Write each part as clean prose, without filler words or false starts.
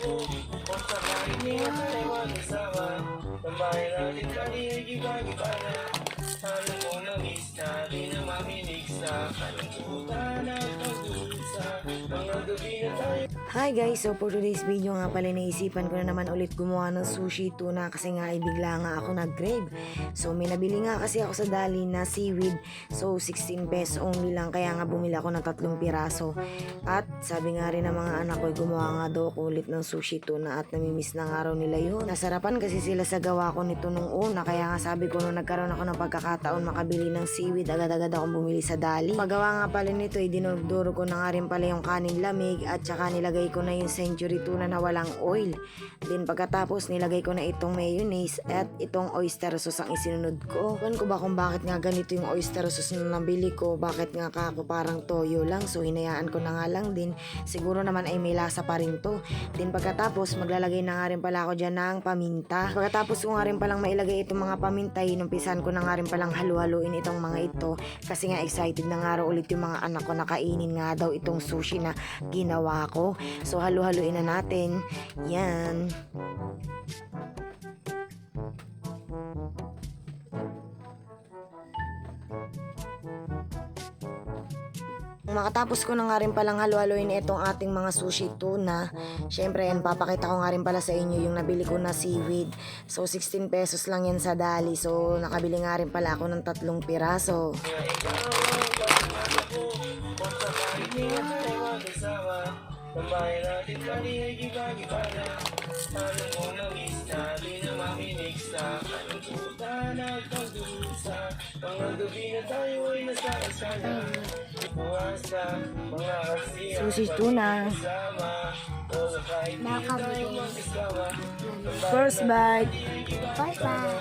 po. Kung sakali niya tayo mag-asawa, ng bahay natin kami ay giba-giba. Ano mo na-miss na, di na maminig sa kalungkutan at pagdusa. Mga gabi na tayo. Hi guys, so for today's video nga pala naisipan ko na naman ulit gumawa ng sushi tuna kasi nga ay bigla nga ako nag-crave. So may nabili nga kasi ako sa Dali na seaweed. So 16 pesos only lang kaya nga bumili ako ng 3 piraso. At sabi nga rin ng mga anak ko gumawa nga daw ako ulit ng sushi tuna at namimiss na nga raw nila yun. Nasarapan kasi sila sa gawa ko nito nung una kaya nga sabi ko nung nagkaroon ako ng pagkakataon makabili ng seaweed agad-agad akong bumili sa Dali. Paggawa nga pala nito ay dinuduro ko na nga rin pala yung kanin lamig at saka nilagay ko na yung century tuna na walang oil. Then pagkatapos nilagay ko na itong mayonnaise at itong oyster sauce ang isinunod ko. Ewan ko ba kung bakit nga ganito yung oyster sauce na nabili ko, bakit nga kako parang toyo lang, so hinayaan ko na nga lang din. Siguro naman ay may lasa pa rin to. Then pagkatapos maglalagay na nga rin pala ako dyan ng paminta. Pagkatapos ko nga rin palang mailagay itong mga paminta, inumpisan ko na nga rin palang halu-haluin itong mga ito kasi nga excited na nga raw ulit yung mga anak ko na kainin nga daw itong sushi na ginawa ko. So halu-haluin na natin. Yan. Makatapos ko na nga rin palang halu-haluin itong ating mga sushi tuna. Syempre yan, papakita ko nga rin pala sa inyo yung nabili ko na seaweed. So 16 pesos lang yan sa Dali. So nakabili nga rin pala ako ng 3 piraso. Ang bahay natin kami ay giba-giba na. Ano mo na-miss na, di na maminig sa kalungkutan at pagdusa. Mga gabi na tayo ay nasa kasana. Bukas na, mga kasiya. Sushi tuna. First bite. Bye bye.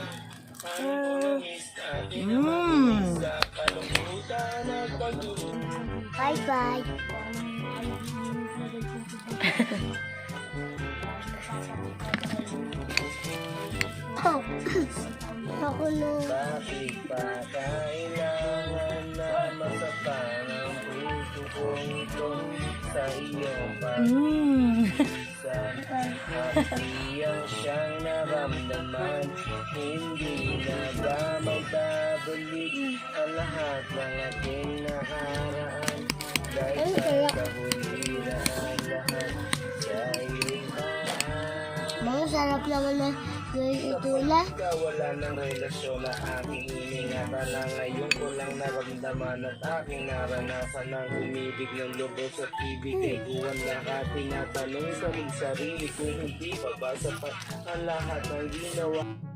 Bye bye. Oh, ako na. Bakit pa kailangan na masaktan ang puso kong ito sa iyong pag-isa? At iyang siyang naramdaman, hindi na ba magbabalik ang lahat ng ating nakaraan? Dahil sa kahuli na ang lahat sa iyong paan. Mga sarap naman na yung itula. Wala ng relasyon na aking iningatan na ngayon ko lang naramdaman at aking naranasan ng umibig ng lubos at ibig ay buwan lahat tinatanong sa sarili kung hindi pa ba sapat ang lahat ng ginawa.